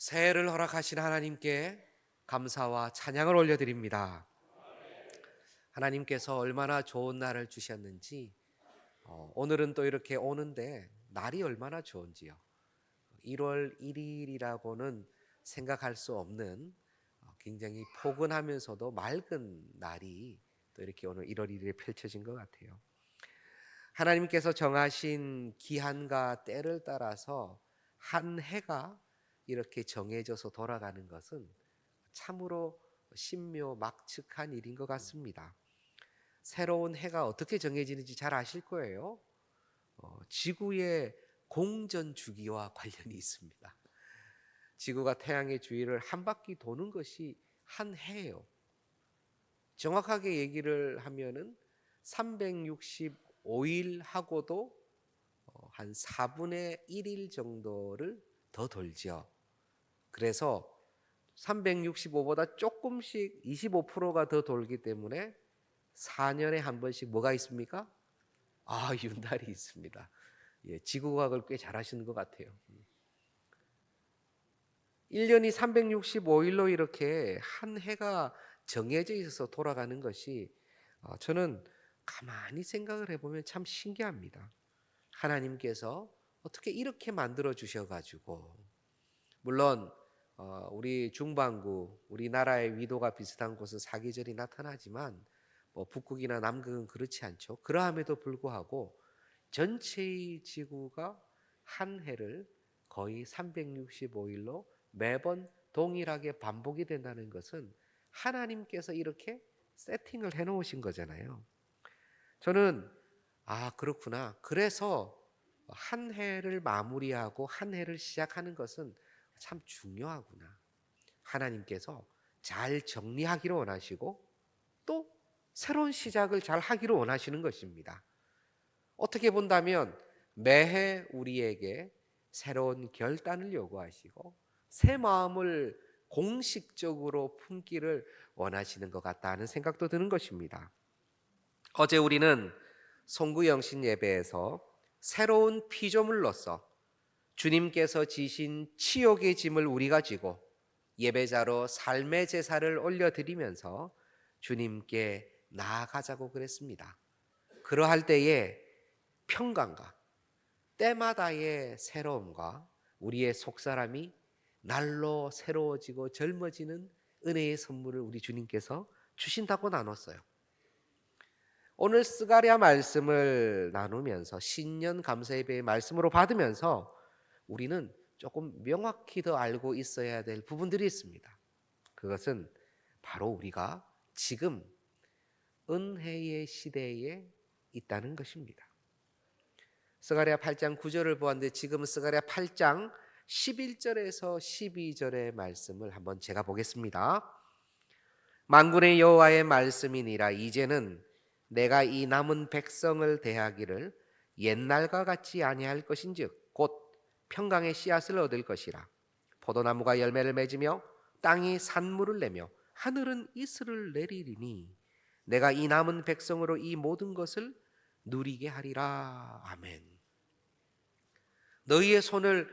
새해를 허락하신 하나님께 감사와 찬양을 올려드립니다. 하나님께서 얼마나 좋은 날을 주셨는지, 오늘은 또 이렇게 오는데 날이 얼마나 좋은지요. 1월 1일이라고는 생각할 수 없는 굉장히 포근하면서도 맑은 날이 또 이렇게 오늘 1월 1일에 펼쳐진 것 같아요. 하나님께서 정하신 기한과 때를 따라서 한 해가 이렇게 정해져서 돌아가는 것은 참으로 신묘막측한 일인 것 같습니다. 새로운 해가 어떻게 정해지는지 잘 아실 거예요. 지구의 공전 주기와 관련이 있습니다. 지구가 태양의 주위를 한 바퀴 도는 것이 한 해예요. 정확하게 얘기를 하면은 365일 하고도 한 4분의 1일 정도를 더 돌죠. 그래서 365보다 조금씩 25%가 더 돌기 때문에 4년에 한 번씩 뭐가 있습니까? 윤달이 있습니다. 예, 지구과학을 꽤 잘하시는 것 같아요. 1년이 365일로 이렇게 한 해가 정해져 있어서 돌아가는 것이 저는 가만히 생각을 해보면 참 신기합니다. 하나님께서 어떻게 이렇게 만들어 주셔가지고, 물론 우리 중반구, 우리나라의 위도가 비슷한 곳은 사계절이 나타나지만 북극이나 남극은 그렇지 않죠. 그러함에도 불구하고 전체의 지구가 한 해를 거의 365일로 매번 동일하게 반복이 된다는 것은 하나님께서 이렇게 세팅을 해놓으신 거잖아요. 저는 그렇구나. 그래서 한 해를 마무리하고 한 해를 시작하는 것은 참 중요하구나. 하나님께서 잘 정리하기를 원하시고 또 새로운 시작을 잘 하기를 원하시는 것입니다. 어떻게 본다면 매해 우리에게 새로운 결단을 요구하시고 새 마음을 공식적으로 품기를 원하시는 것 같다는 생각도 드는 것입니다. 어제 우리는 송구영신 예배에서 새로운 피조물로서 주님께서 지신 치욕의 짐을 우리가 지고 예배자로 삶의 제사를 올려드리면서 주님께 나아가자고 그랬습니다. 그러할 때에 평강과 때마다의 새로움과 우리의 속사람이 날로 새로워지고 젊어지는 은혜의 선물을 우리 주님께서 주신다고 나눴어요. 오늘 스가랴 말씀을 나누면서 신년 감사예배의 말씀으로 받으면서 우리는 조금 명확히 더 알고 있어야 될 부분들이 있습니다. 그것은 바로 우리가 지금 은혜의 시대에 있다는 것입니다. 스가랴 8장 9절을 보았는데 지금은 스가랴 8장 11절에서 12절의 말씀을 한번 제가 보겠습니다. 만군의 여호와의 말씀이니라. 이제는 내가 이 남은 백성을 대하기를 옛날과 같이 아니할 것인즉 곧 평강의 씨앗을 얻을 것이라. 포도나무가 열매를 맺으며 땅이 산물을 내며 하늘은 이슬을 내리리니 내가 이 남은 백성으로 이 모든 것을 누리게 하리라. 아멘. 너희의 손을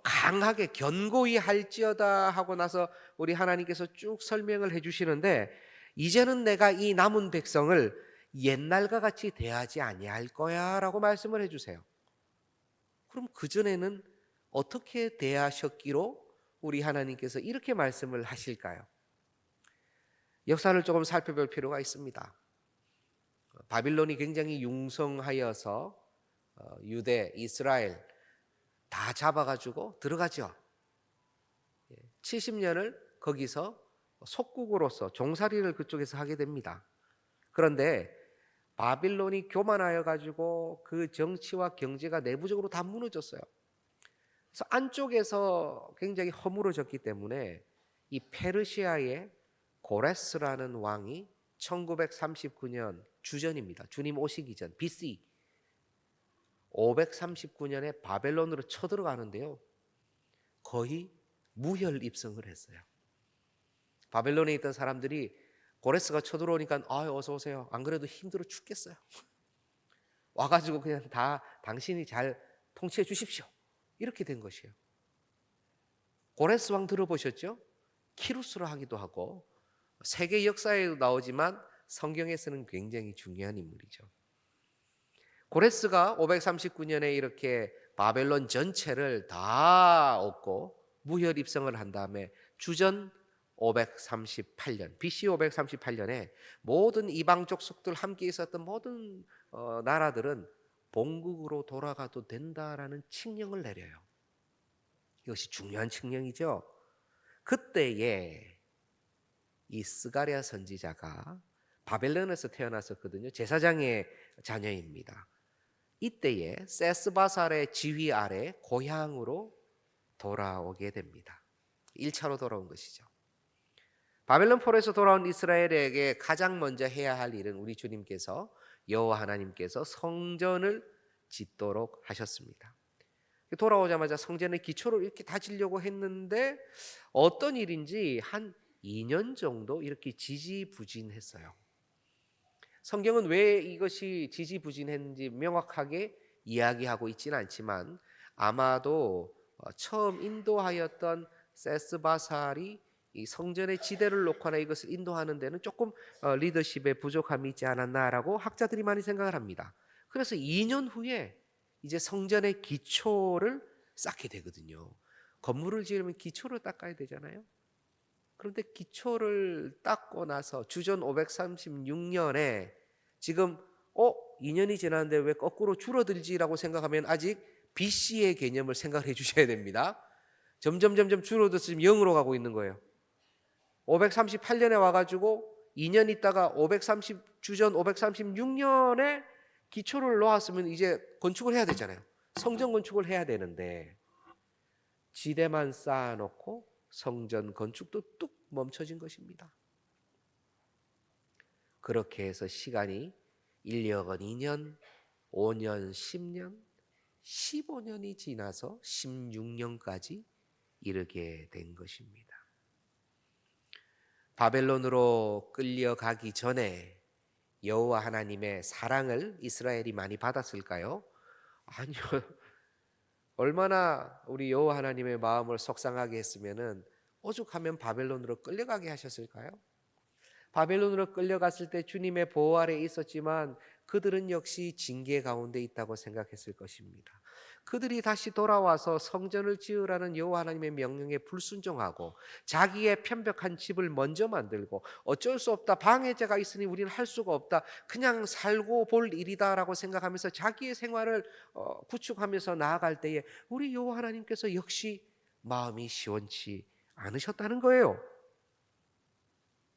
강하게 견고히 할지어다 하고 나서 우리 하나님께서 쭉 설명을 해주시는데, 이제는 내가 이 남은 백성을 옛날과 같이 대하지 아니할 거야 라고 말씀을 해주세요. 그럼 그전에는 어떻게 대하셨기로 우리 하나님께서 이렇게 말씀을 하실까요? 역사를 조금 살펴볼 필요가 있습니다. 바빌론이 굉장히 융성하여서 유대, 이스라엘 다 잡아가지고 들어가죠. 70년을 거기서 속국으로서 종살이를 그쪽에서 하게 됩니다. 그런데 바빌론이 교만하여 가지고 그 정치와 경제가 내부적으로 다 무너졌어요. 그래서 안쪽에서 굉장히 허물어졌기 때문에 이 페르시아의 고레스라는 왕이 1939년 주전입니다. 주님 오시기 전 BC 539년에 바벨론으로 쳐들어가는데요. 거의 무혈입성을 했어요. 바벨론에 있던 사람들이 고레스가 쳐들어오니까 어서 오세요. 안 그래도 힘들어 죽겠어요. 와가지고 그냥 다 당신이 잘 통치해 주십시오. 이렇게 된 것이에요. 고레스 왕 들어보셨죠? 키루스로 하기도 하고 세계 역사에도 나오지만 성경에서는 굉장히 중요한 인물이죠. 고레스가 539년에 이렇게 바벨론 전체를 다 얻고 무혈 입성을 한 다음에 주전 538년, BC 538년에 모든 이방 족속들 함께 있었던 모든 나라들은 본국으로 돌아가도 된다라는 칙령을 내려요. 이것이 중요한 칙령이죠. 그때에 이 스가랴 선지자가 바벨론에서 태어났었거든요. 제사장의 자녀입니다. 이때에 세스바살의 지휘 아래 고향으로 돌아오게 됩니다. 1차로 돌아온 것이죠. 바벨론 포로에서 돌아온 이스라엘에게 가장 먼저 해야 할 일은 우리 주님께서 여호와 하나님께서 성전을 짓도록 하셨습니다. 돌아오자마자 성전의 기초를 이렇게 다지려고 했는데 어떤 일인지 한 2년 정도 이렇게 지지부진했어요. 성경은 왜 이것이 지지부진했는지 명확하게 이야기하고 있지는 않지만 아마도 처음 인도하였던 세스바살이 이 성전의 지대를 놓거나 이것을 인도하는 데는 조금 리더십에 부족함이 있지 않았나라고 학자들이 많이 생각을 합니다. 그래서 2년 후에 이제 성전의 기초를 쌓게 되거든요. 건물을 지으면 기초를 닦아야 되잖아요. 그런데 기초를 닦고 나서 주전 536년에 지금 2년이 지났는데 왜 거꾸로 줄어들지라고 생각하면 아직 BC의 개념을 생각해 주셔야 됩니다. 점점 줄어들어서 지금 0으로 가고 있는 거예요. 538년에 와가지고 2년 있다가 주전 536년에 기초를 놓았으면 이제 건축을 해야 되잖아요. 성전 건축을 해야 되는데 지대만 쌓아놓고 성전 건축도 뚝 멈춰진 것입니다. 그렇게 해서 시간이 1년, 2년, 5년, 10년, 15년이 지나서 16년까지 이르게 된 것입니다. 바벨론으로 끌려가기 전에 여호와 하나님의 사랑을 이스라엘이 많이 받았을까요? 아니요. 얼마나 우리 여호와 하나님의 마음을 속상하게 했으면은 오죽하면 바벨론으로 끌려가게 하셨을까요? 바벨론으로 끌려갔을 때 주님의 보호 아래 있었지만 그들은 역시 징계 가운데 있다고 생각했을 것입니다. 그들이 다시 돌아와서 성전을 지으라는 여호와 하나님의 명령에 불순종하고 자기의 편벽한 집을 먼저 만들고 어쩔 수 없다, 방해자가 있으니 우리는 할 수가 없다, 그냥 살고 볼 일이다라고 생각하면서 자기의 생활을 구축하면서 나아갈 때에 우리 여호와 하나님께서 역시 마음이 시원치 않으셨다는 거예요.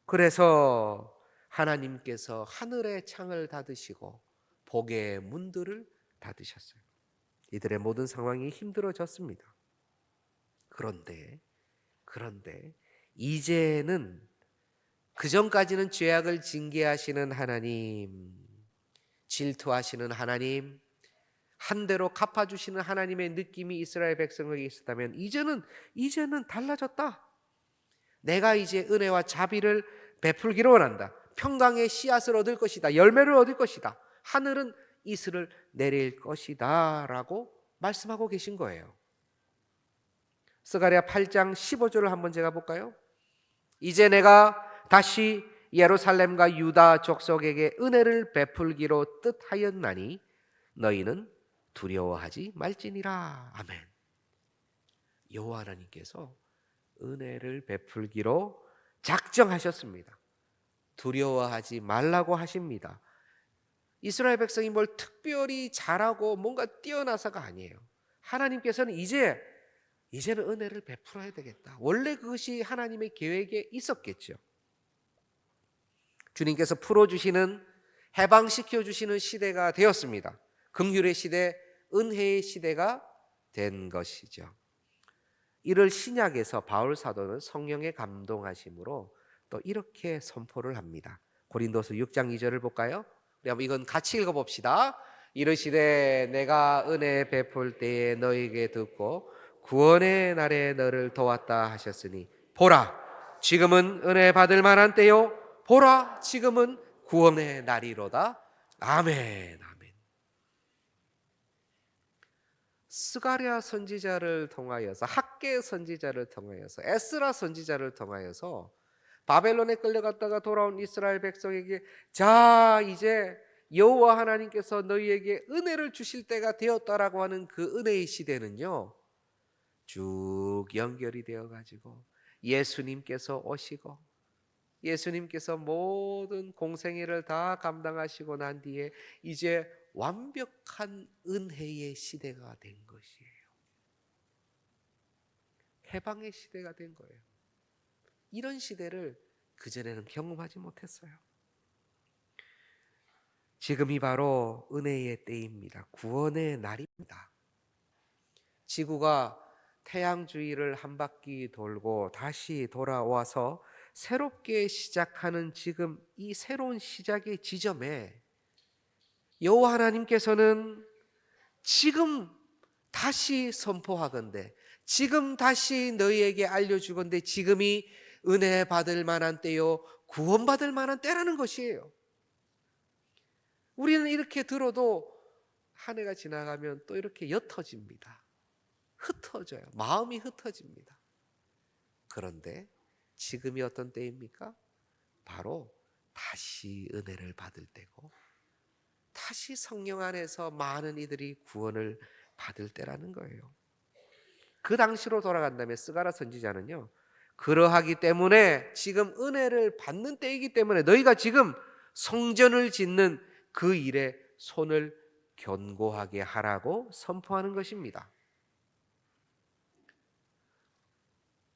그래서 하나님께서 하늘의 창을 닫으시고 복의 문들을 닫으셨어요. 이들의 모든 상황이 힘들어졌습니다. 그런데 이제는 그전까지는 죄악을 징계하시는 하나님, 질투하시는 하나님, 한 대로 갚아주시는 하나님의 느낌이 이스라엘 백성에게 있었다면 이제는 달라졌다. 내가 이제 은혜와 자비를 베풀기로 원한다. 평강의 씨앗을 얻을 것이다. 열매를 얻을 것이다. 하늘은 이슬을 내릴 것이다 라고 말씀하고 계신 거예요. 스가랴 8장 15절을 한번 제가 볼까요? 이제 내가 다시 예루살렘과 유다 족속에게 은혜를 베풀기로 뜻하였나니 너희는 두려워하지 말지니라. 아멘. 여호와 하나님께서 은혜를 베풀기로 작정하셨습니다. 두려워하지 말라고 하십니다. 이스라엘 백성이 뭘 특별히 잘하고 뭔가 뛰어나서가 아니에요. 하나님께서는 이제는 은혜를 베풀어야 되겠다. 원래 그것이 하나님의 계획에 있었겠죠. 주님께서 풀어주시는, 해방시켜주시는 시대가 되었습니다. 긍휼의 시대, 은혜의 시대가 된 것이죠. 이를 신약에서 바울 사도는 성령의 감동하심으로 또 이렇게 선포를 합니다. 고린도서 6장 2절을 볼까요? 우리 한번 이건 같이 읽어봅시다. 이르시되 내가 은혜 베풀 때에 너에게 듣고 구원의 날에 너를 도왔다 하셨으니 보라 지금은 은혜 받을 만한 때요 보라 지금은 구원의 날이로다. 아멘. 아멘. 스가랴 선지자를 통하여서, 학개 선지자를 통하여서, 에스라 선지자를 통하여서 바벨론에 끌려갔다가 돌아온 이스라엘 백성에게, 자 이제 여호와 하나님께서 너희에게 은혜를 주실 때가 되었다라고 하는 그 은혜의 시대는요, 쭉 연결이 되어 가지고 예수님께서 오시고 예수님께서 모든 공생애를 다 감당하시고 난 뒤에 이제 완벽한 은혜의 시대가 된 것이에요. 해방의 시대가 된 거예요. 이런 시대를 그전에는 경험하지 못했어요. 지금이 바로 은혜의 때입니다. 구원의 날입니다. 지구가 태양 주위를 한 바퀴 돌고 다시 돌아와서 새롭게 시작하는 지금 이 새로운 시작의 지점에 여호와 하나님께서는 지금 다시 선포하건대, 지금 다시 너희에게 알려주건대 지금이 은혜 받을 만한 때요, 구원받을 만한 때라는 것이에요. 우리는 이렇게 들어도 한 해가 지나가면 또 이렇게 옅어집니다. 흩어져요. 마음이 흩어집니다. 그런데 지금이 어떤 때입니까? 바로 다시 은혜를 받을 때고 다시 성령 안에서 많은 이들이 구원을 받을 때라는 거예요. 그 당시로 돌아간다면 스가랴 선지자는요, 그러하기 때문에 지금 은혜를 받는 때이기 때문에 너희가 지금 성전을 짓는 그 일에 손을 견고하게 하라고 선포하는 것입니다.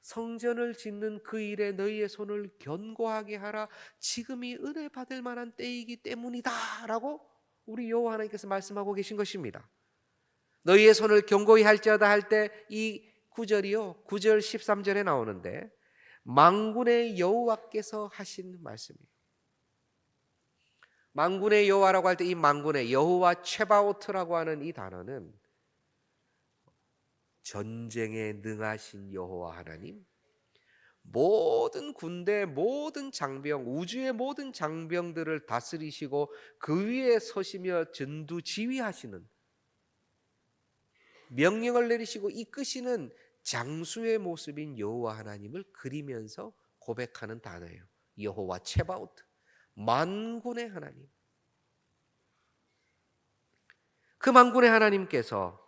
성전을 짓는 그 일에 너희의 손을 견고하게 하라. 지금이 은혜 받을 만한 때이기 때문이다 라고 우리 여호와 하나님께서 말씀하고 계신 것입니다. 너희의 손을 견고히 할지어다 할 때 이 구절이요, 9절 13절에 나오는데 만군의 여호와께서 하신 말씀이에요. 만군의 여호와라고 할 때 이 만군의 여호와 체바오트라고 하는 이 단어는 전쟁에 능하신 여호와 하나님, 모든 군대, 모든 장병, 우주의 모든 장병들을 다스리시고 그 위에 서시며 전두 지휘하시는, 명령을 내리시고 이끄시는 장수의 모습인 여호와 하나님을 그리면서 고백하는 단어예요. 여호와 체바오트, 만군의 하나님. 그 만군의 하나님께서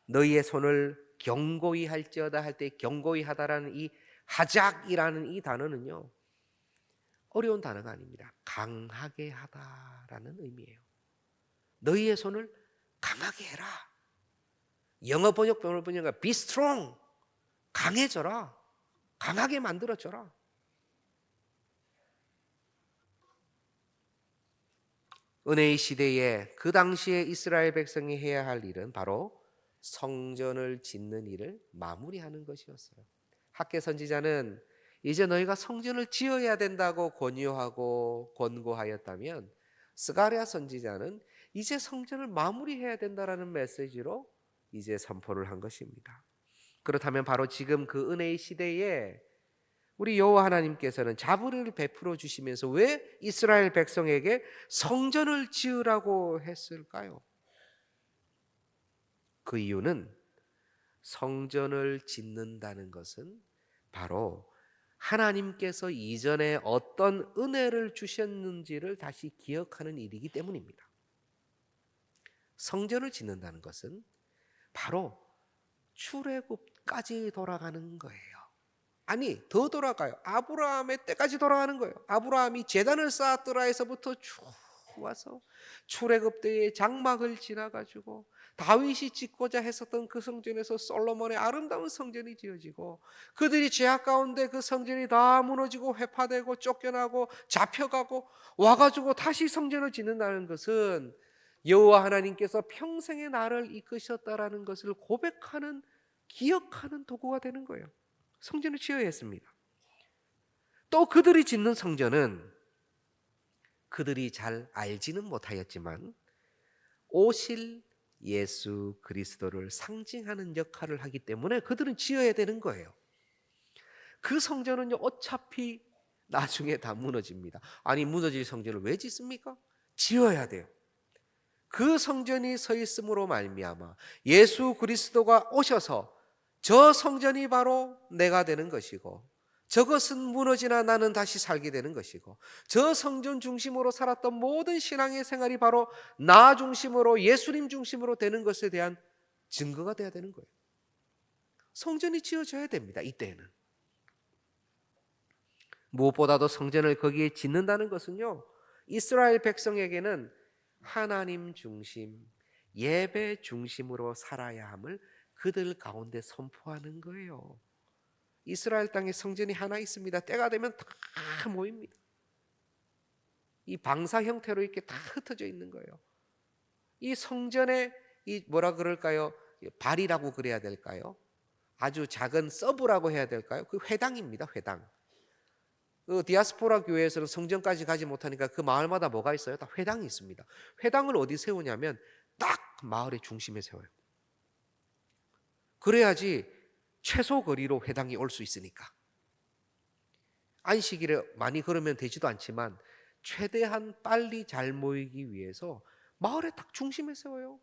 너희의 손을 견고히 할지어다 할 때 견고히 하다라는 이 하작이라는 이 단어는요, 어려운 단어가 아닙니다. 강하게 하다라는 의미예요. 너희의 손을 강하게 해라. 영어 번역가 be strong, 강해져라, 강하게 만들어져라. 은혜의 시대에 그 당시에 이스라엘 백성이 해야 할 일은 바로 성전을 짓는 일을 마무리하는 것이었어요. 학개 선지자는 이제 너희가 성전을 지어야 된다고 권유하고 권고하였다면, 스가랴 선지자는 이제 성전을 마무리해야 된다라는 메시지로 이제 선포를 한 것입니다. 그렇다면 바로 지금 그 은혜의 시대에 우리 여호와 하나님께서는 자비를 베풀어 주시면서 왜 이스라엘 백성에게 성전을 지으라고 했을까요? 그 이유는 성전을 짓는다는 것은 바로 하나님께서 이전에 어떤 은혜를 주셨는지를 다시 기억하는 일이기 때문입니다. 성전을 짓는다는 것은 바로 출애굽까지 돌아가는 거예요. 아니, 더 돌아가요. 아브라함의 때까지 돌아가는 거예요. 아브라함이 제단을 쌓았더라에서부터 쭉 와서 출애굽 때의 장막을 지나가지고 다윗이 짓고자 했었던 그 성전에서 솔로몬의 아름다운 성전이 지어지고, 그들이 죄악 가운데 그 성전이 다 무너지고 회파되고 쫓겨나고 잡혀가고 와가지고 다시 성전을 짓는다는 것은 여호와 하나님께서 평생의 나를 이끄셨다라는 것을 고백하는, 기억하는 도구가 되는 거예요. 성전을 지어야 했습니다. 또 그들이 짓는 성전은 그들이 잘 알지는 못하였지만 오실 예수 그리스도를 상징하는 역할을 하기 때문에 그들은 지어야 되는 거예요. 그 성전은요, 어차피 나중에 다 무너집니다. 아니, 무너질 성전을 왜 짓습니까? 지어야 돼요. 그 성전이 서 있음으로 말미암아 예수 그리스도가 오셔서 저 성전이 바로 내가 되는 것이고, 저것은 무너지나 나는 다시 살게 되는 것이고, 저 성전 중심으로 살았던 모든 신앙의 생활이 바로 나 중심으로, 예수님 중심으로 되는 것에 대한 증거가 돼야 되는 거예요. 성전이 지어져야 됩니다. 이때에는 무엇보다도 성전을 거기에 짓는다는 것은요, 이스라엘 백성에게는 하나님 중심, 예배 중심으로 살아야 함을 그들 가운데 선포하는 거예요. 이스라엘 땅에 성전이 하나 있습니다. 때가 되면 다 모입니다. 이 방사 형태로 이렇게 다 흩어져 있는 거예요. 이 성전의 이 뭐라 그럴까요? 발이라고 그래야 될까요? 아주 작은 서브라고 해야 될까요? 그 회당입니다. 회당. 그 디아스포라 교회에서는 성전까지 가지 못하니까 그 마을마다 뭐가 있어요? 다 회당이 있습니다. 회당을 어디 세우냐면 딱 마을의 중심에 세워요. 그래야지 최소 거리로 회당이 올 수 있으니까. 안식일에 많이 걸으면 되지도 않지만 최대한 빨리 잘 모이기 위해서 마을의 딱 중심에 세워요.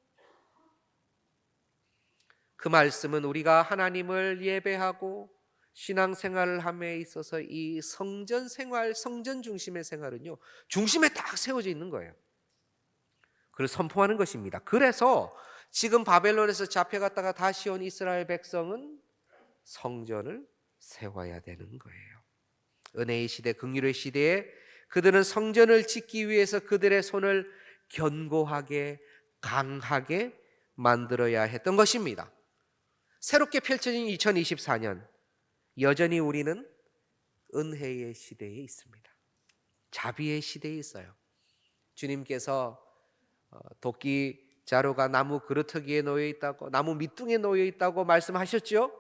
그 말씀은 우리가 하나님을 예배하고 신앙생활을 함에 있어서 이 성전 생활, 성전 중심의 생활은요, 중심에 딱 세워져 있는 거예요. 그걸 선포하는 것입니다. 그래서 지금 바벨론에서 잡혀갔다가 다시 온 이스라엘 백성은 성전을 세워야 되는 거예요. 은혜의 시대, 긍휼의 시대에 그들은 성전을 짓기 위해서 그들의 손을 견고하게, 강하게 만들어야 했던 것입니다. 새롭게 펼쳐진 2024년, 여전히 우리는 은혜의 시대에 있습니다. 자비의 시대에 있어요. 주님께서 도끼 자루가 나무 그루터기에 놓여 있다고, 나무 밑둥에 놓여 있다고 말씀하셨죠?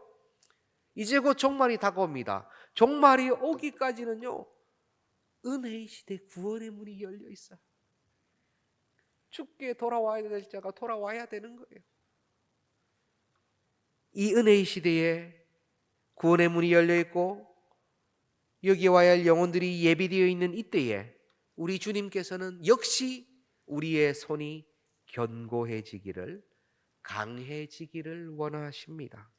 이제 곧 종말이 다가옵니다. 종말이 오기까지는요, 은혜의 시대, 구원의 문이 열려 있어요. 죽게 돌아와야 될 자가 돌아와야 되는 거예요. 이 은혜의 시대에 구원의 문이 열려 있고 여기 와야 할 영혼들이 예비되어 있는 이때에 우리 주님께서는 역시 우리의 손이 견고해지기를, 강해지기를 원하십니다.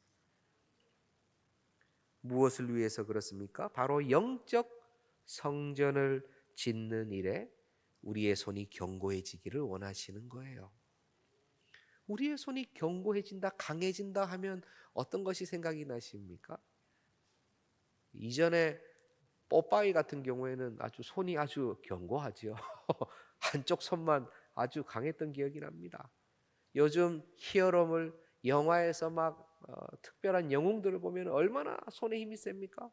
무엇을 위해서 그렇습니까? 바로 영적 성전을 짓는 일에 우리의 손이 견고해지기를 원하시는 거예요. 우리의 손이 견고해진다, 강해진다 하면 어떤 것이 생각이 나십니까? 이전에 뽀빠이 같은 경우에는 아주 손이 아주 견고하지요. 한쪽 손만 아주 강했던 기억이 납니다. 요즘 히어로물 영화에서 막 특별한 영웅들을 보면 얼마나 손에 힘이 셉니까?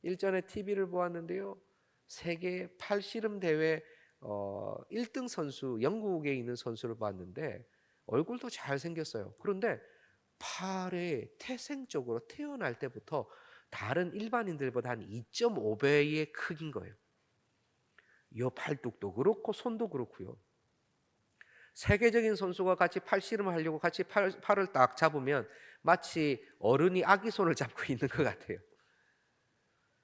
일전에 TV를 보았는데요, 세계 팔씨름 대회 1등 선수, 영국에 있는 선수를 봤는데 얼굴도 잘생겼어요. 그런데 팔에 태생적으로 태어날 때부터 다른 일반인들보다 한 2.5배의 크기인 거예요. 이 팔뚝도 그렇고 손도 그렇고요. 세계적인 선수가 같이 팔씨름을 하려고 같이 팔을 딱 잡으면 마치 어른이 아기 손을 잡고 있는 것 같아요.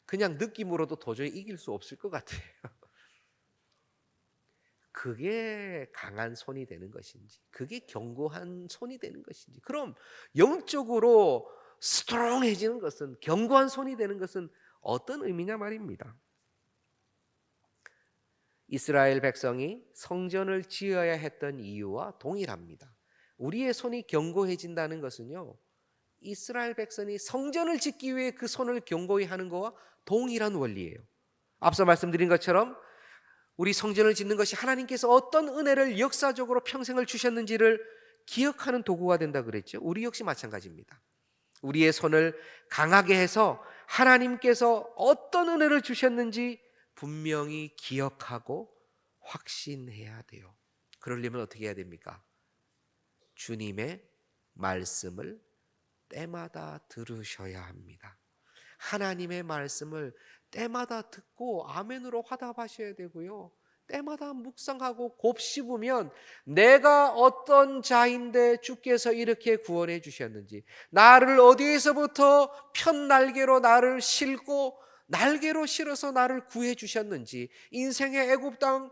그냥 느낌으로도 도저히 이길 수 없을 것 같아요. 그게 강한 손이 되는 것인지, 그게 견고한 손이 되는 것인지, 그럼 영적으로 스트롱해지는 것은, 견고한 손이 되는 것은 어떤 의미냐 말입니다. 이스라엘 백성이 성전을 지어야 했던 이유와 동일합니다. 우리의 손이 견고해진다는 것은요, 이스라엘 백성이 성전을 짓기 위해 그 손을 견고히 하는 것과 동일한 원리예요. 앞서 말씀드린 것처럼 우리 성전을 짓는 것이 하나님께서 어떤 은혜를 역사적으로 평생을 주셨는지를 기억하는 도구가 된다 그랬죠. 우리 역시 마찬가지입니다. 우리의 손을 강하게 해서 하나님께서 어떤 은혜를 주셨는지 분명히 기억하고 확신해야 돼요. 그러려면 어떻게 해야 됩니까? 주님의 말씀을 때마다 들으셔야 합니다. 하나님의 말씀을 때마다 듣고 아멘으로 화답하셔야 되고요, 때마다 묵상하고 곱씹으면 내가 어떤 자인데 주께서 이렇게 구원해 주셨는지, 나를 어디에서부터 편날개로 나를 싣고 날개로 실어서 나를 구해 주셨는지, 인생의 애굽 땅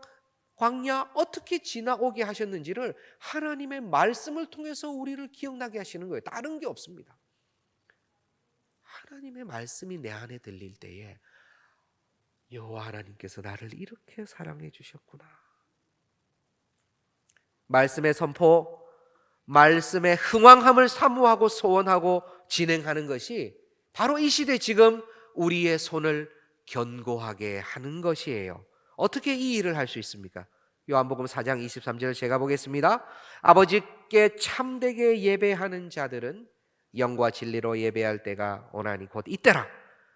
광야 어떻게 지나오게 하셨는지를 하나님의 말씀을 통해서 우리를 기억나게 하시는 거예요. 다른 게 없습니다. 하나님의 말씀이 내 안에 들릴 때에 여호와 하나님께서 나를 이렇게 사랑해 주셨구나. 말씀의 선포, 말씀의 흥왕함을 사모하고 소원하고 진행하는 것이 바로 이 시대 지금 우리의 손을 견고하게 하는 것이에요. 어떻게 이 일을 할 수 있습니까? 요한복음 4장 23절을 제가 보겠습니다. 아버지께 참되게 예배하는 자들은 영과 진리로 예배할 때가 오나니 곧 이때라.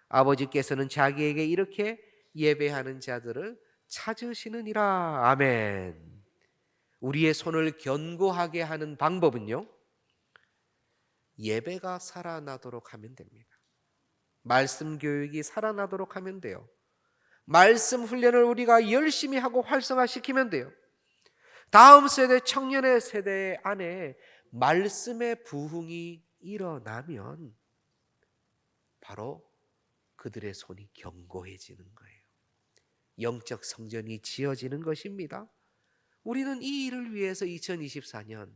아버지께서는 자기에게 이렇게 예배하는 자들을 찾으시느니라. 아멘. 우리의 손을 견고하게 하는 방법은요, 예배가 살아나도록 하면 됩니다. 말씀 교육이 살아나도록 하면 돼요. 말씀 훈련을 우리가 열심히 하고 활성화시키면 돼요. 다음 세대, 청년의 세대 안에 말씀의 부흥이 일어나면 바로 그들의 손이 견고해지는 거예요. 영적 성전이 지어지는 것입니다. 우리는 이 일을 위해서 2024년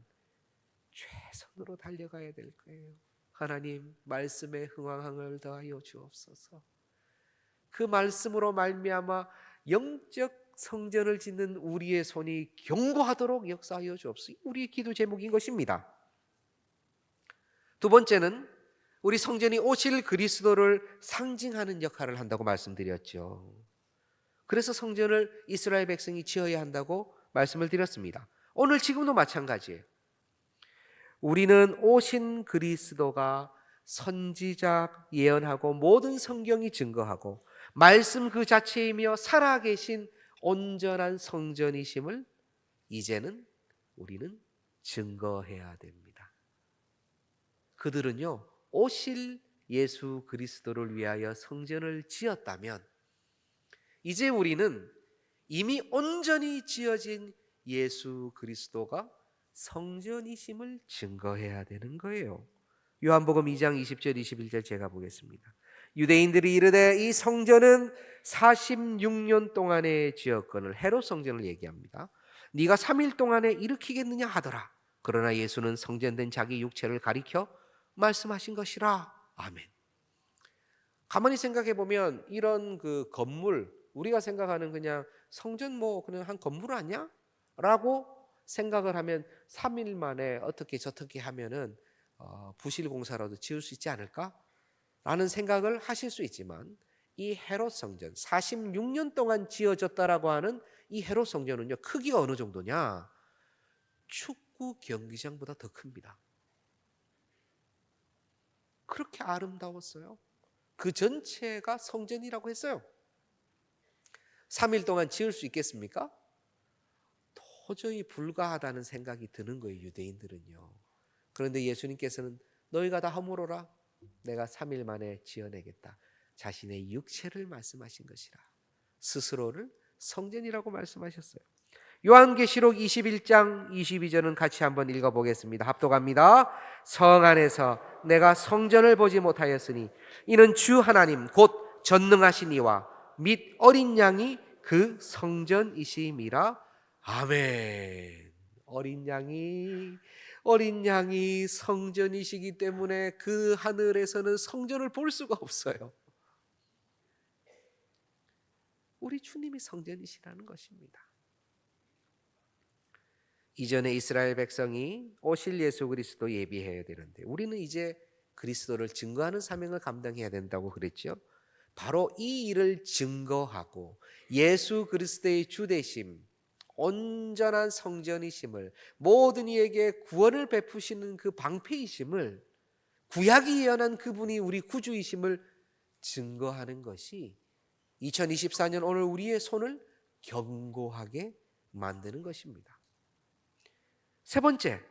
최선으로 달려가야 될 거예요. 하나님, 말씀의 흥왕함을 더하여 주옵소서. 그 말씀으로 말미암아 영적 성전을 짓는 우리의 손이 견고하도록 역사하여 주옵소서. 우리의 기도 제목인 것입니다. 두 번째는 우리 성전이 오실 그리스도를 상징하는 역할을 한다고 말씀드렸죠. 그래서 성전을 이스라엘 백성이 지어야 한다고 말씀을 드렸습니다. 오늘 지금도 마찬가지예요. 우리는 오신 그리스도가 선지자 예언하고 모든 성경이 증거하고 말씀 그 자체이며 살아계신 온전한 성전이심을 이제는 우리는 증거해야 됩니다. 그들은요, 오실 예수 그리스도를 위하여 성전을 지었다면 이제 우리는 이미 온전히 지어진 예수 그리스도가 성전이심을 증거해야 되는 거예요. 요한복음 2장 20절 21절 제가 보겠습니다. 유대인들이 이르되 이 성전은 46년 동안에 지었거늘, 헤롯 성전을 얘기합니다. 네가 3일 동안에 일으키겠느냐 하더라. 그러나 예수는 성전된 자기 육체를 가리켜 말씀하신 것이라. 아멘. 가만히 생각해 보면 이런 그 건물, 우리가 생각하는 그냥 성전 뭐 그냥 한 건물 아니야? 라고 생각을 하면 3일 만에 어떻게 저떻게 하면은 부실 공사라도 지을 수 있지 않을까? 라는 생각을 하실 수 있지만 이 헤롯 성전, 46년 동안 지어졌다라고 하는 이 헤롯 성전은요, 크기가 어느 정도냐? 축구 경기장보다 더 큽니다. 그렇게 아름다웠어요. 그 전체가 성전이라고 했어요. 3일 동안 지을 수 있겠습니까? 도저히 불가하다는 생각이 드는 거예요, 유대인들은요. 그런데 예수님께서는 너희가 다 허물어라. 내가 3일 만에 지어내겠다. 자신의 육체를 말씀하신 것이라. 스스로를 성전이라고 말씀하셨어요. 요한계시록 21장 22절은 같이 한번 읽어보겠습니다. 합독합니다. 성 안에서 내가 성전을 보지 못하였으니 이는 주 하나님 곧 전능하신 이와 및 어린 양이 그 성전이심이라. 아멘. 어린 양이 성전이시기 때문에 그 하늘에서는 성전을 볼 수가 없어요. 우리 주님이 성전이시라는 것입니다. 이전에 이스라엘 백성이 오실 예수 그리스도 예비해야 되는데 우리는 이제 그리스도를 증거하는 사명을 감당해야 된다고 그랬죠. 바로 이 일을 증거하고 예수 그리스도의 주되심, 온전한 성전이심을, 모든 이에게 구원을 베푸시는 그 방패이심을, 구약이 예언한 그분이 우리 구주이심을 증거하는 것이 2024년 오늘 우리의 손을 견고하게 만드는 것입니다. 세 번째,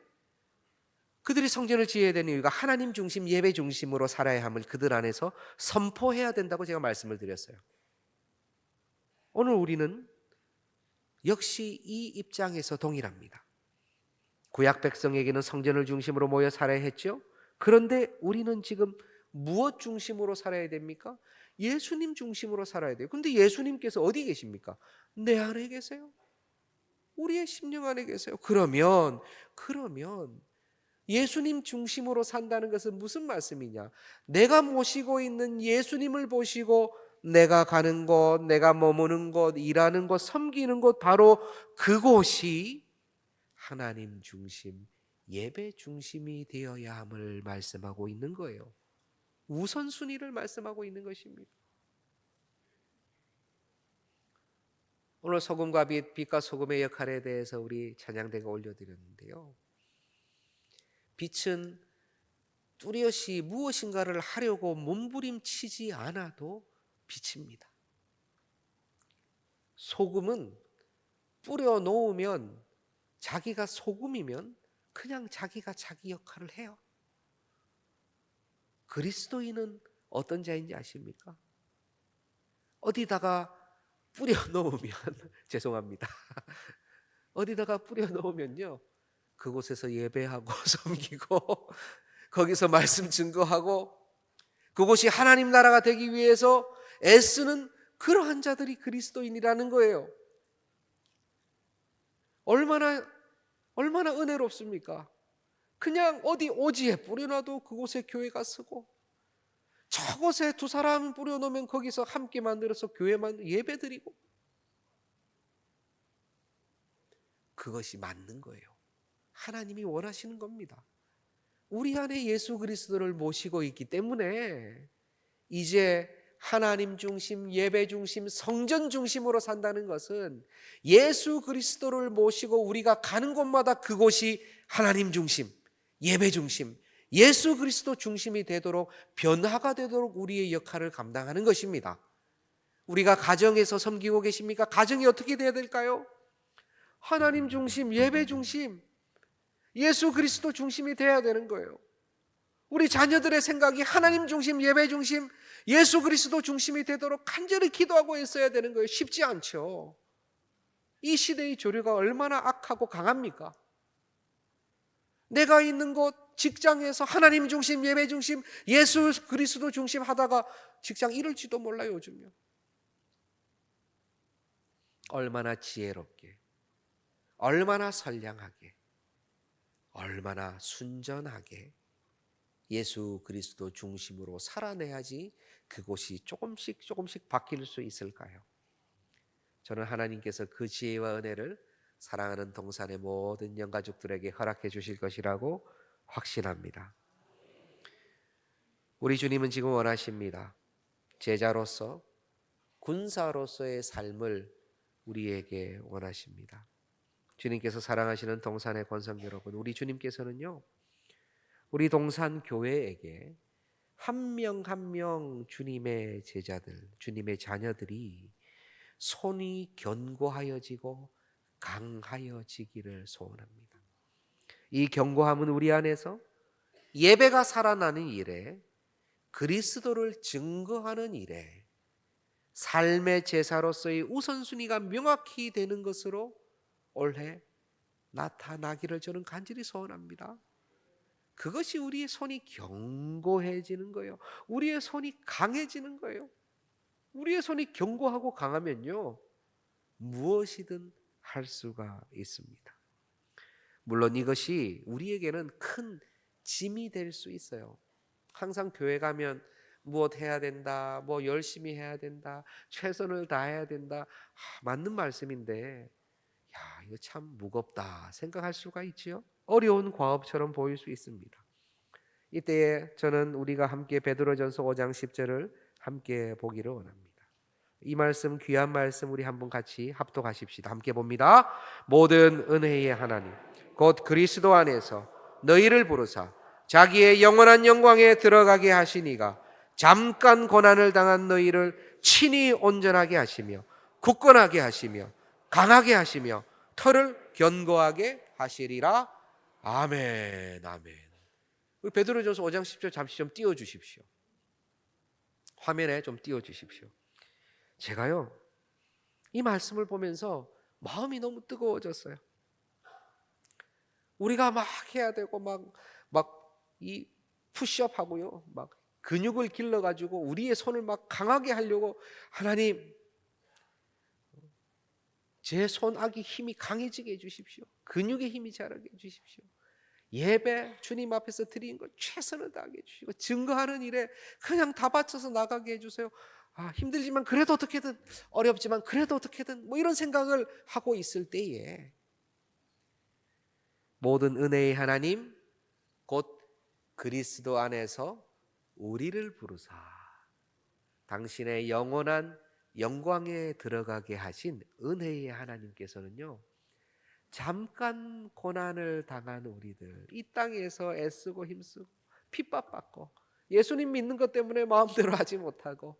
그들이 성전을 지어야 되는 이유가 하나님 중심, 예배 중심으로 살아야 함을 그들 안에서 선포해야 된다고 제가 말씀을 드렸어요. 오늘 우리는 역시 이 입장에서 동일합니다. 구약 백성에게는 성전을 중심으로 모여 살아야 했죠. 그런데 우리는 지금 무엇 중심으로 살아야 됩니까? 예수님 중심으로 살아야 돼요. 그런데 예수님께서 어디 계십니까? 내 안에 계세요. 우리의 심령 안에 계세요. 그러면 예수님 중심으로 산다는 것은 무슨 말씀이냐? 내가 모시고 있는 예수님을 보시고 내가 가는 곳, 내가 머무는 곳, 일하는 곳, 섬기는 곳, 바로 그곳이 하나님 중심, 예배 중심이 되어야 함을 말씀하고 있는 거예요. 우선순위를 말씀하고 있는 것입니다. 오늘 소금과 빛, 빛과 소금의 역할에 대해서 우리 찬양대가 올려드렸는데요. 빛은 뚜렷이 무엇인가를 하려고 몸부림치지 않아도 빛입니다. 소금은 뿌려 놓으면, 자기가 소금이면 그냥 자기가 자기 역할을 해요. 그리스도인은 어떤 자인지 아십니까? 어디다가 뿌려 놓으면 죄송합니다. 어디다가 뿌려 놓으면요, 그곳에서 예배하고 섬기고 거기서 말씀 증거하고 그곳이 하나님 나라가 되기 위해서 애쓰는 그러한 자들이 그리스도인이라는 거예요. 얼마나 은혜롭습니까? 그냥 어디 오지에 뿌려놔도 그곳에 교회가 서고, 저곳에 두 사람 뿌려놓으면 거기서 함께 만들어서 교회만 예배드리고, 그것이 맞는 거예요. 하나님이 원하시는 겁니다. 우리 안에 예수 그리스도를 모시고 있기 때문에 이제 하나님 중심, 예배 중심, 성전 중심으로 산다는 것은 예수 그리스도를 모시고 우리가 가는 곳마다 그곳이 하나님 중심, 예배 중심, 예수 그리스도 중심이 되도록, 변화가 되도록 우리의 역할을 감당하는 것입니다. 우리가 가정에서 섬기고 계십니까? 가정이 어떻게 되어야 될까요? 하나님 중심, 예배 중심, 예수 그리스도 중심이 되어야 되는 거예요. 우리 자녀들의 생각이 하나님 중심, 예배 중심, 예수 그리스도 중심이 되도록 간절히 기도하고 있어야 되는 거예요. 쉽지 않죠. 이 시대의 조류가 얼마나 악하고 강합니까? 내가 있는 곳 직장에서 하나님 중심, 예배 중심, 예수 그리스도 중심 하다가 직장 잃을지도 몰라요, 요즘요. 얼마나 지혜롭게, 얼마나 선량하게, 얼마나 순전하게 예수 그리스도 중심으로 살아내야지 그곳이 조금씩 바뀔 수 있을까요? 저는 하나님께서 그 지혜와 은혜를 사랑하는 동산의 모든 영가족들에게 허락해 주실 것이라고 확신합니다. 우리 주님은 지금 원하십니다. 제자로서, 군사로서의 삶을 우리에게 원하십니다. 주님께서 사랑하시는 동산의 권성 여러분, 우리 주님께서는요, 우리 동산 교회에게 한 명 한 명 주님의 제자들, 주님의 자녀들이 손이 견고하여지고 강하여지기를 소원합니다. 이 견고함은 우리 안에서 예배가 살아나는 일에, 그리스도를 증거하는 일에, 삶의 제사로서의 우선순위가 명확히 되는 것으로 올해 나타나기를 저는 간절히 소원합니다. 그것이 우리의 손이 견고해지는 거예요. 우리의 손이 강해지는 거예요. 우리의 손이 견고하고 강하면요, 무엇이든 할 수가 있습니다. 물론 이것이 우리에게는 큰 짐이 될 수 있어요. 항상 교회 가면 무엇 해야 된다, 뭐 열심히 해야 된다, 최선을 다해야 된다. 맞는 말씀인데, 야, 이거 참 무겁다 생각할 수가 있지요. 어려운 과업처럼 보일 수 있습니다. 이때에 저는 우리가 함께 베드로전서 5장 10절을 함께 보기를 원합니다. 이 말씀, 귀한 말씀, 우리 한번 같이 합독하십시다. 함께 봅니다. 모든 은혜의 하나님 곧 그리스도 안에서 너희를 부르사 자기의 영원한 영광에 들어가게 하시니가 잠깐 고난을 당한 너희를 친히 온전하게 하시며 굳건하게 하시며 강하게 하시며 터를 견고하게 하시리라. 아멘. 아멘. 우리 베드로전서 5장 10절 잠시 좀 띄워주십시오. 화면에 좀 띄워주십시오. 제가요, 이 말씀을 보면서 마음이 너무 뜨거워졌어요. 우리가 막 해야 되고 막 이 푸시업 하고요, 막 근육을 길러가지고 우리의 손을 막 강하게 하려고, 하나님 제 손아귀 힘이 강해지게 해주십시오. 근육의 힘이 자라게 해주십시오. 예배 주님 앞에서 드린 것 최선을 다하게 해주시고 증거하는 일에 그냥 다 바쳐서 나가게 해주세요. 힘들지만 그래도 어떻게든, 어렵지만 그래도 어떻게든, 뭐 이런 생각을 하고 있을 때에 모든 은혜의 하나님 곧 그리스도 안에서 우리를 부르사 당신의 영원한 영광에 들어가게 하신 은혜의 하나님께서는요, 잠깐 고난을 당한 우리들, 이 땅에서 애쓰고 힘쓰고 핍박받고 예수님 믿는 것 때문에 마음대로 하지 못하고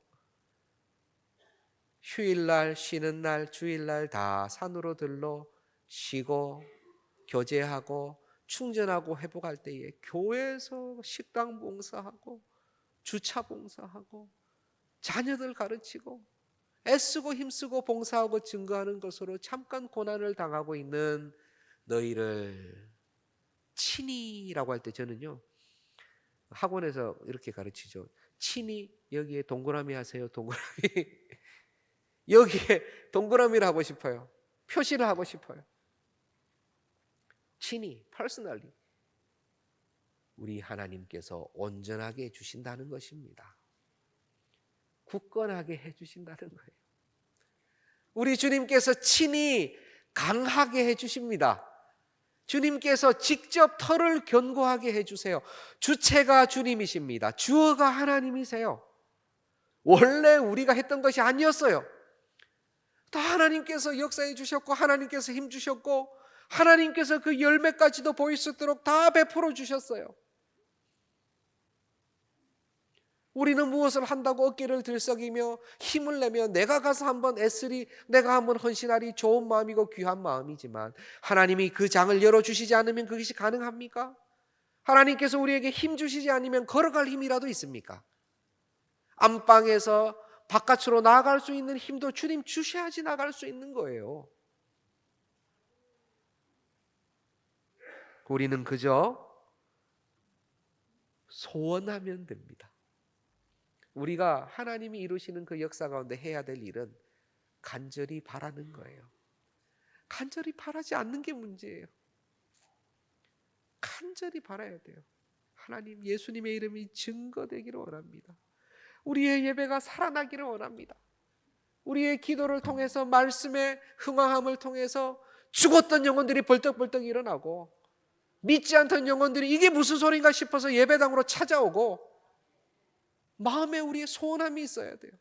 휴일날, 쉬는 날, 주일날 다 산으로 들러 쉬고 교제하고 충전하고 회복할 때에 교회에서 식당 봉사하고 주차 봉사하고 자녀들 가르치고 애쓰고 힘쓰고 봉사하고 증거하는 것으로 잠깐 고난을 당하고 있는 너희를 친히라고 할 때 저는요, 학원에서 이렇게 가르치죠. 친히 여기에 동그라미 하세요. 동그라미. 여기에 동그라미를 하고 싶어요. 표시를 하고 싶어요. 친히, 퍼스널리 우리 하나님께서 온전하게 해주신다는 것입니다. 굳건하게 해주신다는 거예요. 우리 주님께서 친히 강하게 해주십니다. 주님께서 직접 터를 견고하게 해주세요. 주체가 주님이십니다. 주어가 하나님이세요. 원래 우리가 했던 것이 아니었어요. 다 하나님께서 역사해 주셨고 하나님께서 힘 주셨고 하나님께서 그 열매까지도 보일 수 있도록 다 베풀어 주셨어요. 우리는 무엇을 한다고 어깨를 들썩이며 힘을 내며 내가 가서 한번 애쓰리, 내가 한번 헌신하리 좋은 마음이고 귀한 마음이지만 하나님이 그 장을 열어주시지 않으면 그것이 가능합니까? 하나님께서 우리에게 힘 주시지 않으면 걸어갈 힘이라도 있습니까? 안방에서 바깥으로 나아갈 수 있는 힘도 주님 주셔야지 나갈 수 있는 거예요. 우리는 그저 소원하면 됩니다. 우리가 하나님이 이루시는 그 역사 가운데 해야 될 일은 간절히 바라는 거예요. 간절히 바라지 않는 게 문제예요. 간절히 바라야 돼요. 하나님, 예수님의 이름이 증거되기를 원합니다. 우리의 예배가 살아나기를 원합니다. 우리의 기도를 통해서 말씀의 흥황함을 통해서 죽었던 영혼들이 벌떡벌떡 일어나고 믿지 않던 영혼들이 이게 무슨 소린가 싶어서 예배당으로 찾아오고 마음에 우리의 소원함이 있어야 돼요.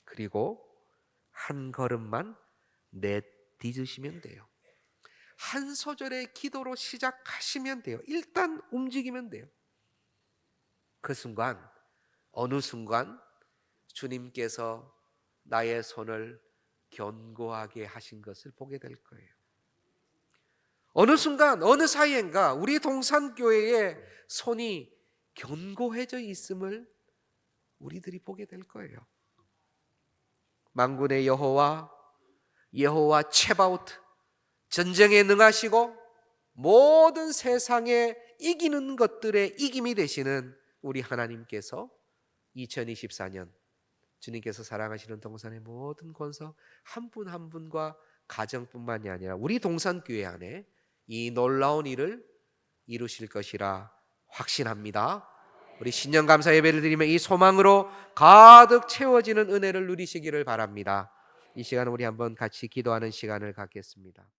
그리고 한 걸음만 내딛으시면 돼요. 한 소절의 기도로 시작하시면 돼요. 일단 움직이면 돼요. 그 순간, 어느 순간 주님께서 나의 손을 견고하게 하신 것을 보게 될 거예요. 어느 순간, 어느 사이엔가 우리 동산교회의 손이 견고해져 있음을 우리들이 보게 될 거예요. 만군의 여호와, 여호와 체바오트, 전쟁에 능하시고 모든 세상에 이기는 것들의 이김이 되시는 우리 하나님께서 2024년 주님께서 사랑하시는 동산의 모든 권석 한 분 한 분과 가정뿐만이 아니라 우리 동산교회 안에 이 놀라운 일을 이루실 것이라 확신합니다. 우리 신년 감사 예배를 드리며 이 소망으로 가득 채워지는 은혜를 누리시기를 바랍니다. 이 시간 우리 한번 같이 기도하는 시간을 갖겠습니다.